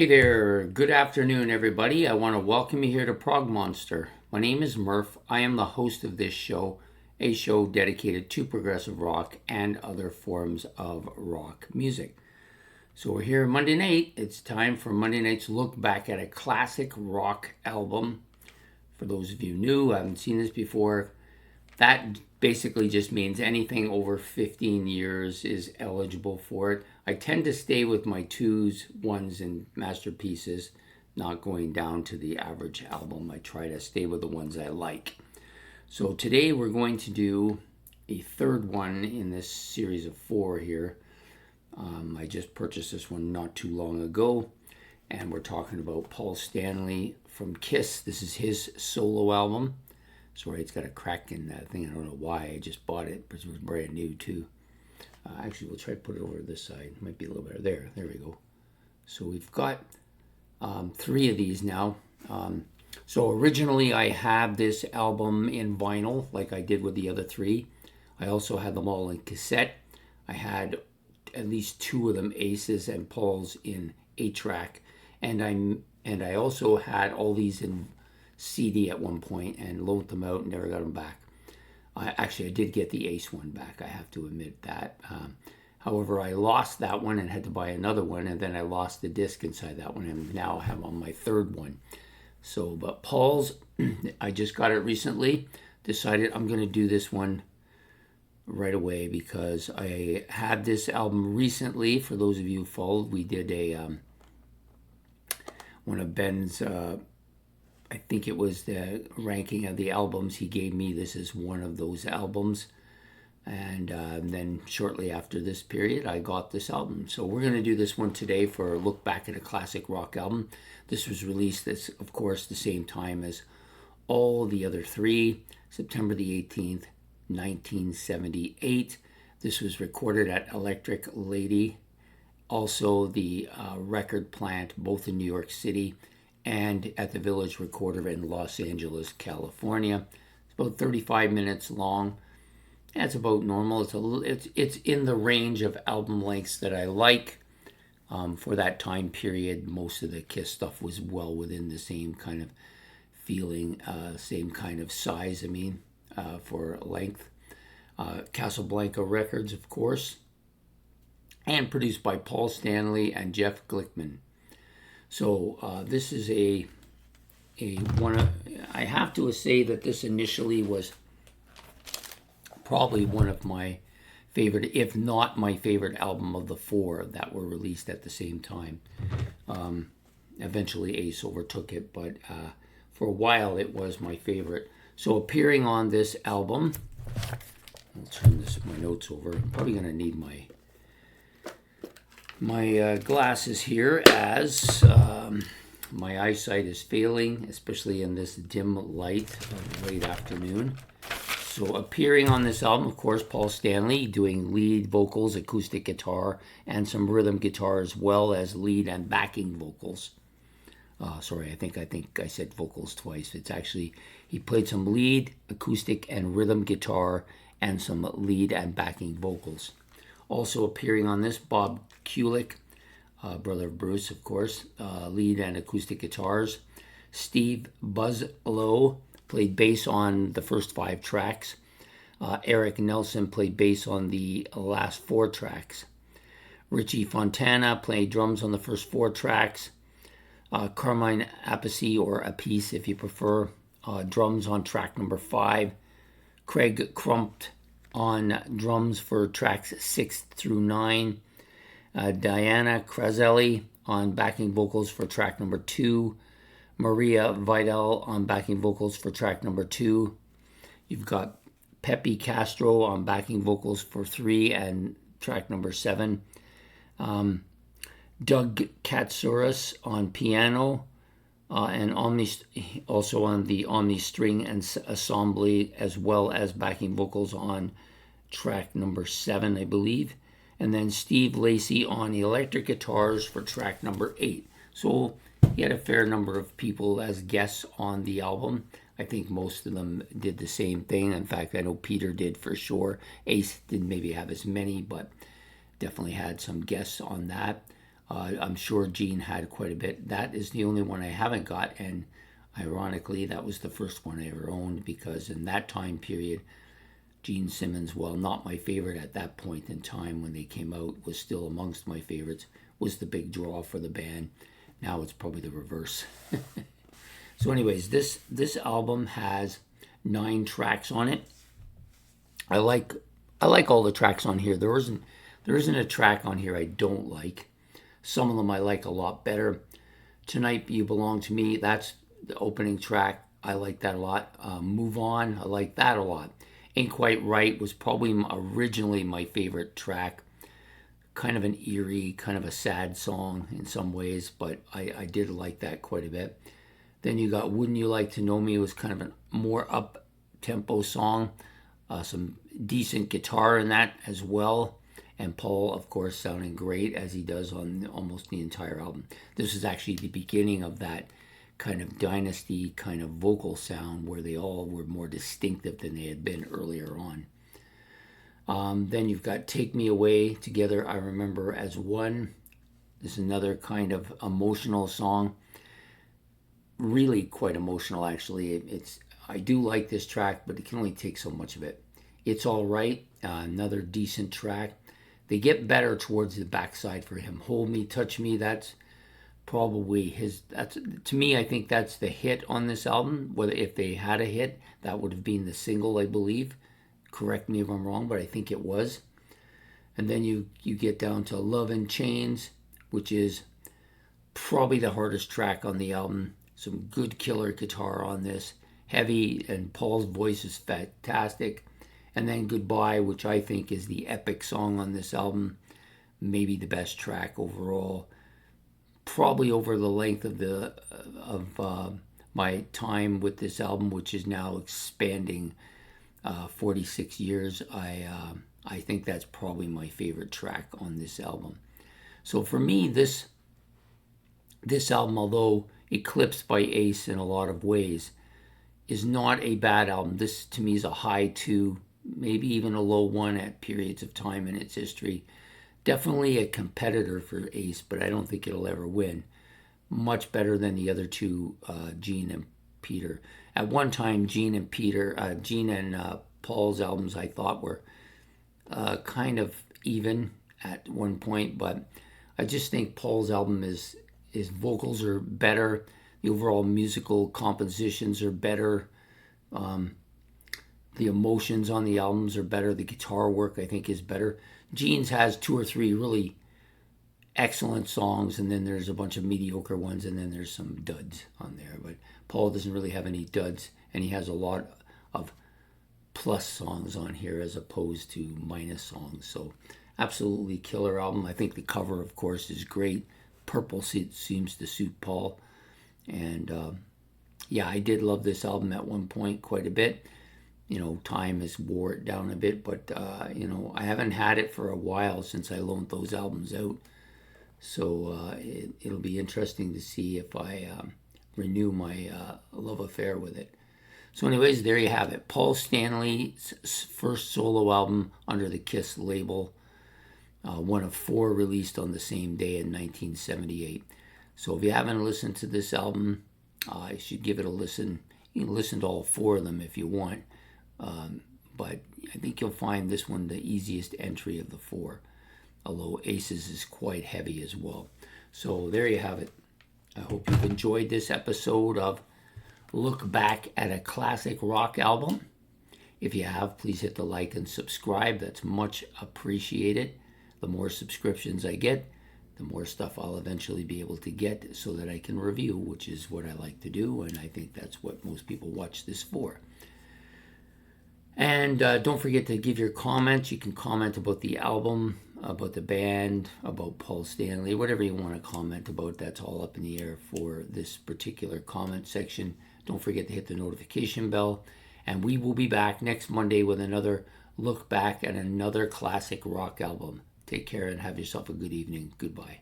Hey there, good afternoon, everybody. I want to welcome you here to Prog Monster. My name is Murph. I am the host of this show, a show dedicated to progressive rock and other forms of rock music. So we're here Monday night. It's time for Monday night's look back at a classic rock album. For those of you new, haven't seen this before, that basically just means anything over 15 years is eligible for it. I tend to stay with my twos, ones, and masterpieces, not going down to the average album. I try to stay with the ones I like. So today we're going to do a third one in this series of four here. I just purchased this one not too long ago, and we're talking about Paul Stanley from Kiss. This is his solo album. Sorry, it's got a crack in that thing. I don't know why. I just bought it, but it was brand new too. Actually, we'll try to put it over this side. Might be a little better. There we go. So we've got three of these now. So originally I had this album in vinyl, like I did with the other three. I also had them all in cassette. I had at least two of them, Aces and Paul's, in 8-track, and I also had all these in CD at one point and loaned them out and never got them back. I did get the Ace one back, I have to admit that. However, I lost that one and had to buy another one, and then I lost the disc inside that one, and now I have on my third one. So, but Paul's, I just got it recently. Decided I'm going to do this one right away because I had this album recently. For those of you who followed, we did one of Ben's, I think it was the ranking of the albums he gave me. This is one of those albums. And then shortly after this period, I got this album. So we're going to do this one today for a look back at a classic rock album. This was released, of course, the same time as all the other three, September the 18th, 1978. This was recorded at Electric Lady, also the record plant, both in New York City and at the Village Recorder in Los Angeles, California. It's about 35 minutes long. That's about normal. It's in the range of album lengths that I like. For that time period, most of the Kiss stuff was well within the same kind of feeling, same kind of size, for length. Casablanca Records, of course, and produced by Paul Stanley and Jeff Glickman. So this is a one of, I have to say that this initially was probably one of my favorite, if not my favorite album of the four that were released at the same time. Eventually Ace overtook it, but for a while it was my favorite. So appearing on this album, I'll turn my notes over. I'm probably going to need my glasses here as my eyesight is failing, especially in this dim light of late afternoon. So appearing on this album, of course, Paul Stanley doing lead vocals, acoustic guitar, and some rhythm guitar, as well as lead and backing vocals. Sorry, I think I said vocals twice. It's actually, he played some lead, acoustic, and rhythm guitar, and some lead and backing vocals. Also appearing on this, Bob Kulick, brother of Bruce, of course, lead and acoustic guitars. Steve Buzzlow played bass on the first 5 tracks. Eric Nelson played bass on the last 4 tracks. Richie Fontana played drums on the first 4 tracks. Carmine Appice, or Appice if you prefer, drums on track number 5. Craig Crumpt on drums for tracks 6 through 9. Diana Krazelli on backing vocals for track number 2. Maria Vidal on backing vocals for track number 2. You've got Pepe Castro on backing vocals for 3 and track number 7. Doug Katsouras on piano, and also on the Omni String Ensemble, as well as backing vocals on track number 7, I believe. And then Steve Lacy on electric guitars for track number 8. So he had a fair number of people as guests on the album. I think most of them did the same thing. In fact, I know Peter did for sure. Ace didn't maybe have as many, but definitely had some guests on that. I'm sure Gene had quite a bit. That is the only one I haven't got, and ironically, that was the first one I ever owned, because in that time period, Gene Simmons, while not my favorite at that point in time when they came out, was still amongst my favorites, was the big draw for the band. Now it's probably the reverse. So anyways, this album has 9 tracks on it. I like all the tracks on here. There isn't a track on here I don't like. Some of them I like a lot better. Tonight You Belong to Me, that's the opening track. I like that a lot. Move On, I like that a lot. Ain't Quite Right was probably originally my favorite track. Kind of an eerie, kind of a sad song in some ways, but I did like that quite a bit. Then you got Wouldn't You Like to Know Me, was kind of a more up-tempo song. Some decent guitar in that as well. And Paul, of course, sounding great as he does on almost the entire album. This is actually the beginning of that kind of dynasty kind of vocal sound where they all were more distinctive than they had been earlier on. Then you've got Take Me Away, Together I Remember as One. This is another kind of emotional song. Really quite emotional, actually. I do like this track, but it can only take so much of it. It's All Right, another decent track. They get better towards the backside for him. Hold Me, Touch Me, that's probably to me, I think that's the hit on this album. Whether if they had a hit, that would have been the single, I believe. Correct me if I'm wrong, but I think it was. And then you get down to Love in Chains, which is probably the hardest track on the album. Some good killer guitar on this. Heavy, and Paul's voice is fantastic. And then Goodbye, which I think is the epic song on this album. Maybe the best track overall. Probably over the length of my time with this album, which is now expanding 46 years. I think that's probably my favorite track on this album. So for me, this album, although eclipsed by Ace in a lot of ways, is not a bad album. This to me is a high 2, maybe even a low 1 at periods of time in its history. Definitely a competitor for Ace, but I don't think it'll ever win. Much better than the other two, Gene and Peter. At one time, Gene and Paul's albums I thought were kind of even at one point, but I just think Paul's album his vocals are better. The overall musical compositions are better. The emotions on the albums are better. The guitar work, I think, is better. Gene's has 2 or 3 really excellent songs, and then there's a bunch of mediocre ones, and then there's some duds on there. But Paul doesn't really have any duds, and he has a lot of plus songs on here as opposed to minus songs. So absolutely killer album. I think the cover, of course, is great. Purple seems to suit Paul. And yeah, I did love this album at one point quite a bit. Time has wore it down a bit, but I haven't had it for a while since I loaned those albums out. So it'll be interesting to see if I renew my love affair with it. So anyways, there you have it. Paul Stanley's first solo album under the Kiss label. One of 4 released on the same day in 1978. So if you haven't listened to this album, you should give it a listen. You can listen to all 4 of them if you want. But I think you'll find this one the easiest entry of the 4. Although Aces is quite heavy as well. So there you have it. I hope you've enjoyed this episode of Look Back at a Classic Rock Album. If you have, please hit the like and subscribe. That's much appreciated. The more subscriptions I get, the more stuff I'll eventually be able to get so that I can review, which is what I like to do, and I think that's what most people watch this for. And don't forget to give your comments. You can comment about the album, about the band, about Paul Stanley, whatever you want to comment about. That's all up in the air for this particular comment section. Don't forget to hit the notification bell. And we will be back next Monday with another look back at another classic rock album. Take care and have yourself a good evening. Goodbye.